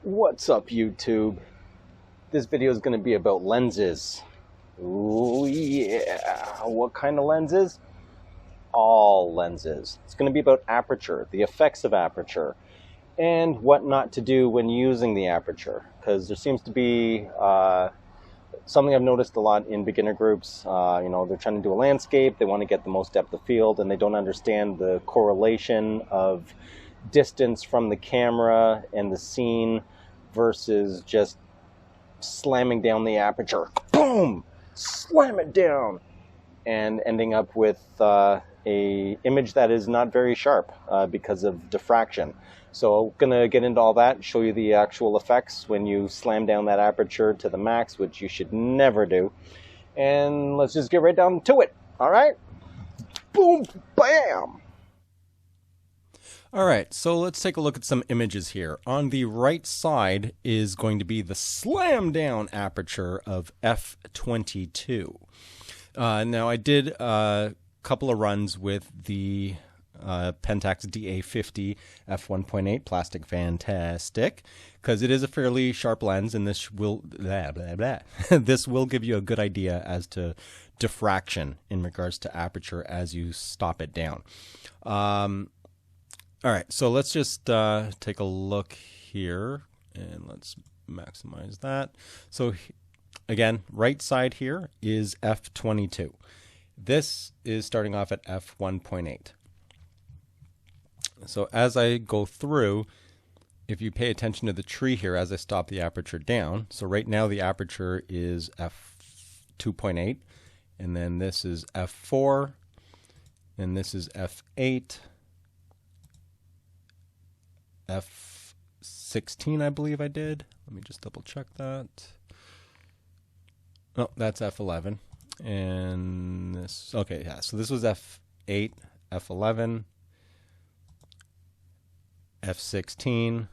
What's up, YouTube? This video is going to be about lenses. Ooh, yeah. What kind of lenses? All lenses. It's going to be about aperture, the effects of aperture, and what not to do when using the aperture. Because there seems to be something I've noticed a lot in beginner groups. They're trying to do a landscape, they want to get the most depth of field, and they don't understand the correlation of distance from the camera and the scene versus just slamming down the aperture. Boom! Slam it down! And ending up with a image that is not very sharp because of diffraction. So I'm gonna get into all that, show you the actual effects when you slam down that aperture to the max, which you should never do. And let's just get right down to it, all right? Boom, bam! All right, so let's take a look at some images here. On the right side is going to be the slam down aperture of f/22. Now I did a couple of runs with the PENTAX DA50 f1.8 plastic fantastic, because it is a fairly sharp lens, and this will this will give you a good idea as to diffraction in regards to aperture as you stop it down. All right, so let's just take a look here, and let's maximize that. So again, right side here is f/22. This is starting off at f1.8. So as I go through, if you pay attention to the tree here as I stop the aperture down, so right now the aperture is f2.8, and then this is f4, and this is f8, f16 I believe I did. Let me just double check that. Oh, that's f11. And this, okay, yeah, so this was f8, f11, f16,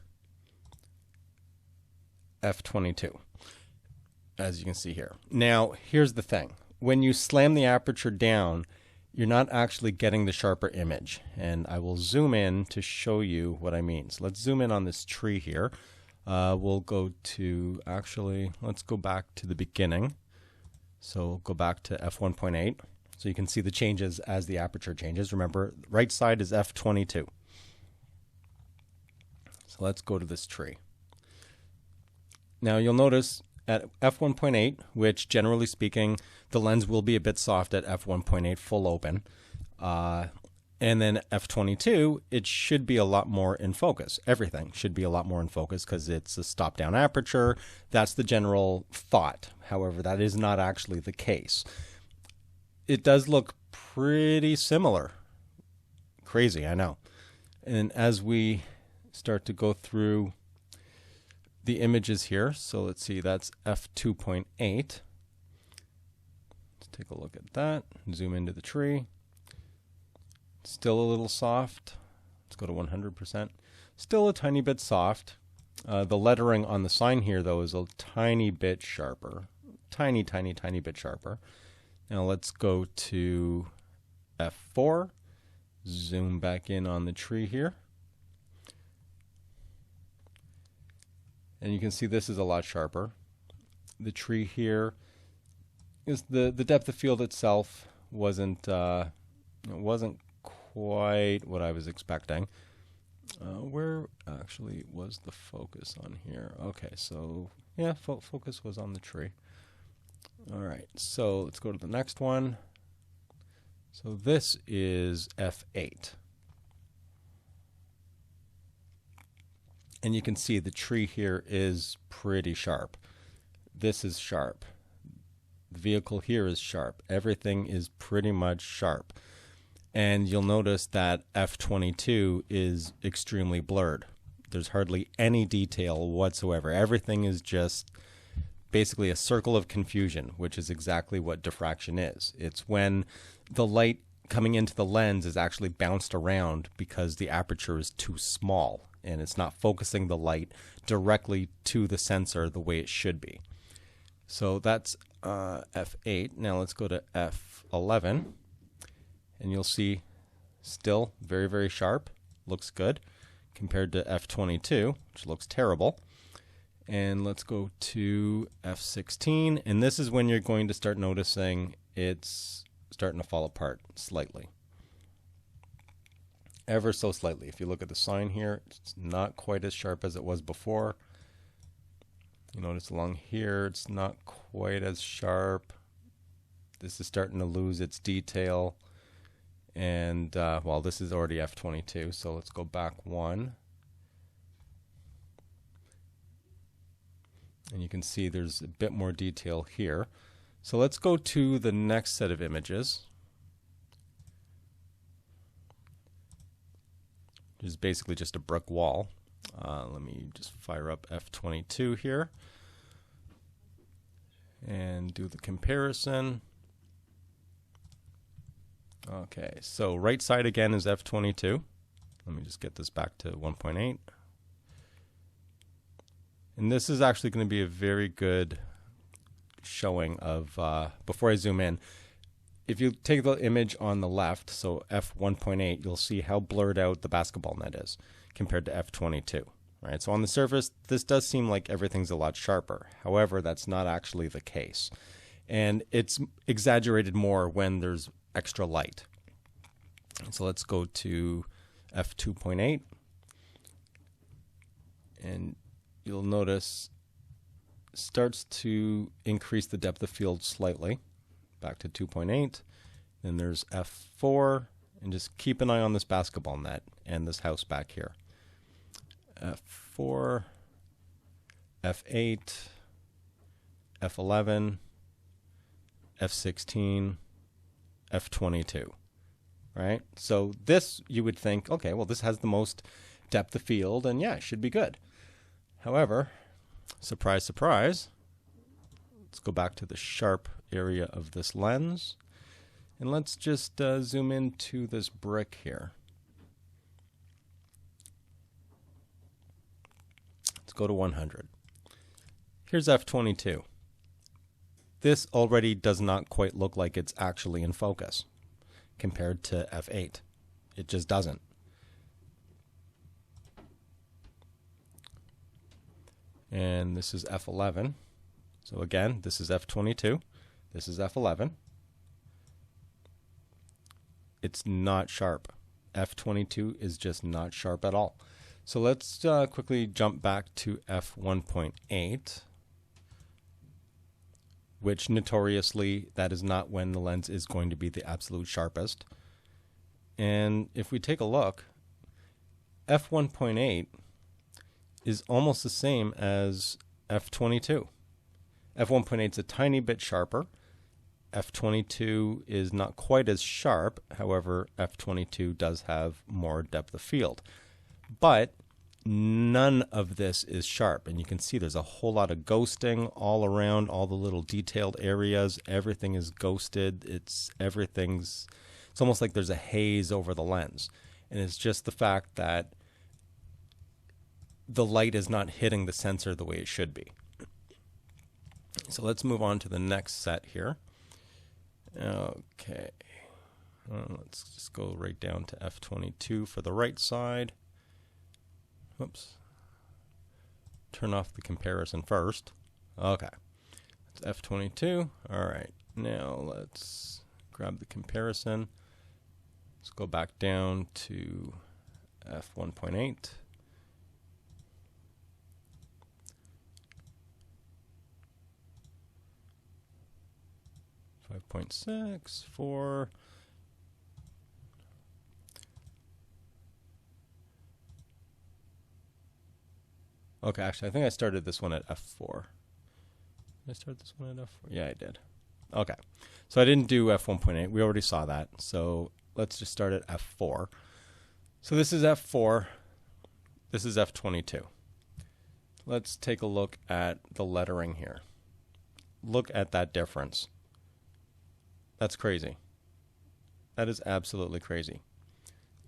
f22, as you can see here. Now, here's the thing. When you slam the aperture down, you're not actually getting the sharper image. And I will zoom in to show you what I mean. So let's zoom in on this tree here. We'll go to, actually, let's go back to the beginning. So we'll go back to f1.8. So you can see the changes as the aperture changes. Remember, right side is f22. So let's go to this tree. Now you'll notice at f1.8, which generally speaking, the lens will be a bit soft at f1.8 full open. And then f22, it should be a lot more in focus. Everything should be a lot more in focus because it's a stop-down aperture. That's the general thought. However, that is not actually the case. It does look pretty similar. Crazy, I know. And as we start to go through the images here, so let's see, that's f2.8. Let's take a look at that. Zoom into the tree. Still a little soft. Let's go to 100%. Still a tiny bit soft. The lettering on the sign here, though, is a tiny bit sharper. Tiny bit sharper. Now let's go to f4. Zoom back in on the tree here. And you can see this is a lot sharper. The tree here is the depth of field itself wasn't quite what I was expecting. Where actually was the focus on here? Okay, so yeah, focus was on the tree. All right, so let's go to the next one. So this is f8. And you can see the tree here is pretty sharp. This is sharp. The vehicle here is sharp. Everything is pretty much sharp. And you'll notice that f22 is extremely blurred. There's hardly any detail whatsoever. Everything is just basically a circle of confusion, which is exactly what diffraction is. It's when the light coming into the lens is actually bounced around because the aperture is too small and it's not focusing the light directly to the sensor the way it should be. So that's f8. Now let's go to f11. And you'll see still very, very sharp. Looks good compared to f22, which looks terrible. And let's go to f16, and this is when you're going to start noticing it's starting to fall apart slightly. Ever so slightly. If you look at the sign here, it's not quite as sharp as it was before. You notice along here, it's not quite as sharp. This is starting to lose its detail. And, well, this is already f22, so let's go back one. And you can see there's a bit more detail here. So let's go to the next set of images, which is basically just a brick wall. Let me just fire up f22 here and do the comparison. Okay, so right side again is f22. Let me just get this back to 1.8. And this is actually going to be a very good showing of, before I zoom in, if you take the image on the left, so f1.8, you'll see how blurred out the basketball net is compared to f22. Right? So on the surface, this does seem like everything's a lot sharper. However, that's not actually the case. And it's exaggerated more when there's extra light. So let's go to f2.8. And you'll notice starts to increase the depth of field slightly, back to 2.8. Then there's f4, and just keep an eye on this basketball net and this house back here. f4, f8, f11, f16, f22, right? So this, you would think, okay, well, this has the most depth of field, and yeah, it should be good. However, surprise, surprise, let's go back to the sharp area of this lens, and let's just zoom into this brick here. Let's go to 100. Here's f22. This already does not quite look like it's actually in focus compared to f8. It just doesn't. And this is f11. So again, this is f22. This is f11. It's not sharp. f22 is just not sharp at all. So let's quickly jump back to f1.8, which notoriously, that is not when the lens is going to be the absolute sharpest. And if we take a look, f1.8 is almost the same as f22. f1.8 is a tiny bit sharper. f22 is not quite as sharp. However, f22 does have more depth of field. But none of this is sharp. And you can see there's a whole lot of ghosting all around, all the little detailed areas. Everything is ghosted. It's almost like there's a haze over the lens. And it's just the fact that the light is not hitting the sensor the way it should be. So let's move on to the next set here. Okay. Let's just go right down to f22 for the right side. Whoops. Turn off the comparison first. Okay. It's f22. All right. Now let's grab the comparison. Let's go back down to f1.8. 5.6, 4. Okay, actually, I think I started this one at f4. Did I start this one at f4? Yeah, I did. Okay, so I didn't do f1.8. We already saw that. So let's just start at f4. So this is f4. This is f22. Let's take a look at the lettering here. Look at that difference. That's crazy. That is absolutely crazy.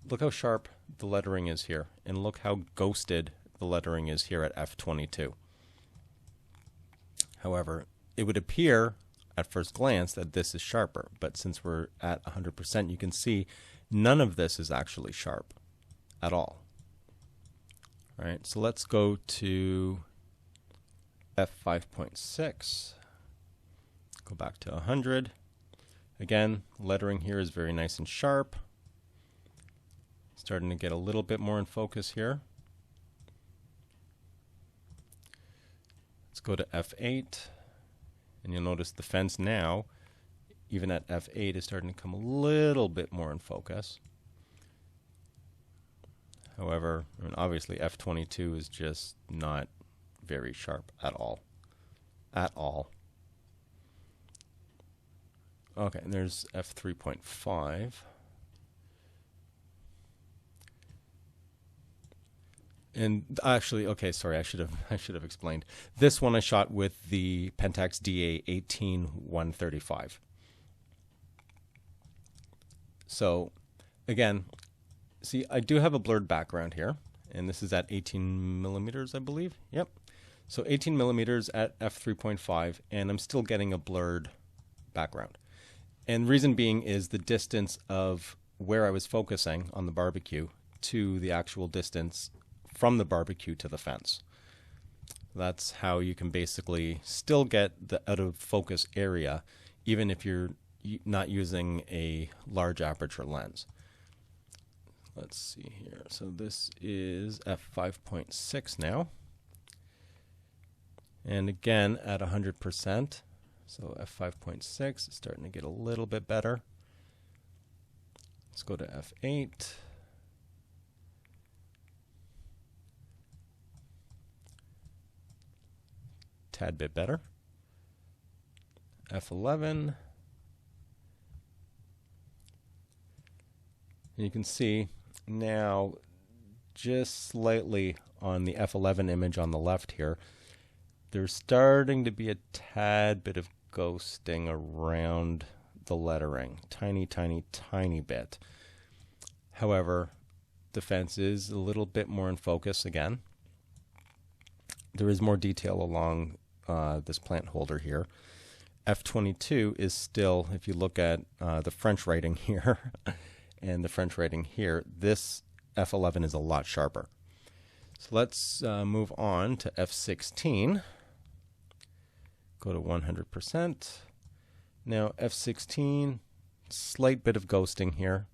Look how sharp the lettering is here, and look how ghosted the lettering is here at f22. However, it would appear at first glance that this is sharper, but since we're at 100%, you can see none of this is actually sharp at all. All right, so let's go to f5.6. Go back to 100. Again, lettering here is very nice and sharp. Starting to get a little bit more in focus here. Let's go to f8, and you'll notice the fence now, even at f8, is starting to come a little bit more in focus. However, I mean, obviously f22 is just not very sharp at all. At all. Okay, and there's f3.5. And actually, okay, sorry, I should have explained. This one I shot with the PENTAX DA18135. So, again, see, I do have a blurred background here, and this is at 18 millimeters, I believe. Yep. So 18 millimeters at f3.5, and I'm still getting a blurred background. And the reason being is the distance of where I was focusing on the barbecue to the actual distance from the barbecue to the fence. That's how you can basically still get the out of focus area, even if you're not using a large aperture lens. Let's see here. So this is f5.6 now. And again at 100%. So f5.6 is starting to get a little bit better. Let's go to f8. Tad bit better. f11. And you can see now just slightly on the f11 image on the left here, there's starting to be a tad bit of ghosting around the lettering. Tiny, tiny, tiny bit. However, the fence is a little bit more in focus again. There is more detail along this plant holder here. F22 is still, if you look at the French writing here and the French writing here, this F11 is a lot sharper. So let's move on to F16. Go to 100%. Now F16, slight bit of ghosting here.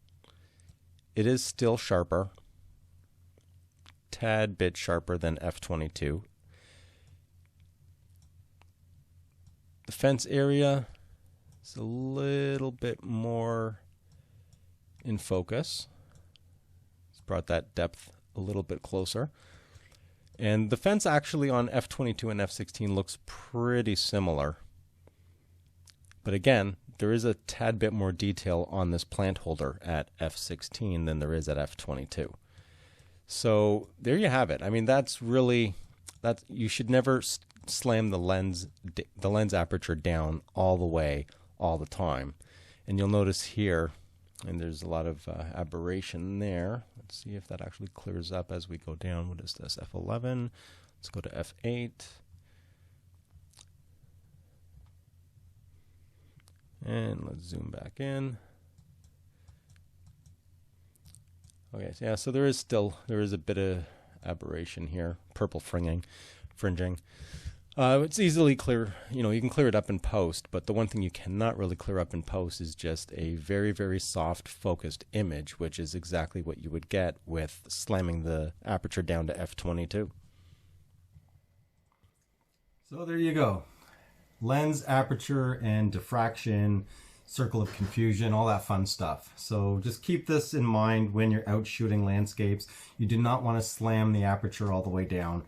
It is still sharper, tad bit sharper than F22. The fence area is a little bit more in focus. It's brought that depth a little bit closer. And the fence actually on F22 and F16 looks pretty similar. But again, there is a tad bit more detail on this plant holder at F16 than there is at F22. So there you have it. I mean, that's really, you should never slam the lens aperture down all the way, all the time. And you'll notice here, and there's a lot of aberration there. Let's see if that actually clears up as we go down. What is this? F11. Let's go to F8. And let's zoom back in. Okay, so yeah, so there is a bit of aberration here, purple fringing. It's easily clear, you can clear it up in post, but the one thing you cannot really clear up in post is just a very, very soft focused image, which is exactly what you would get with slamming the aperture down to f22. So there you go. Lens, aperture, and diffraction, circle of confusion, all that fun stuff. So just keep this in mind when you're out shooting landscapes. You do not want to slam the aperture all the way down.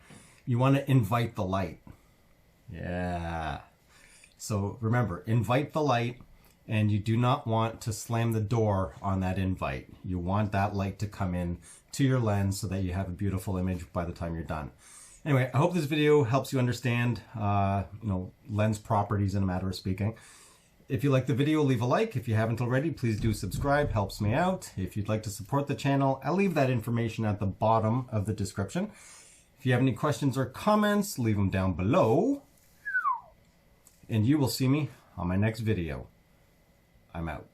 You want to invite the light. Yeah. So remember, invite the light, and you do not want to slam the door on that invite. You want that light to come in to your lens so that you have a beautiful image by the time you're done. Anyway, I hope this video helps you understand, lens properties in a matter of speaking. If you like the video, leave a like. If you haven't already, please do subscribe. Helps me out. If you'd like to support the channel, I'll leave that information at the bottom of the description. If you have any questions or comments, leave them down below. And you will see me on my next video. I'm out.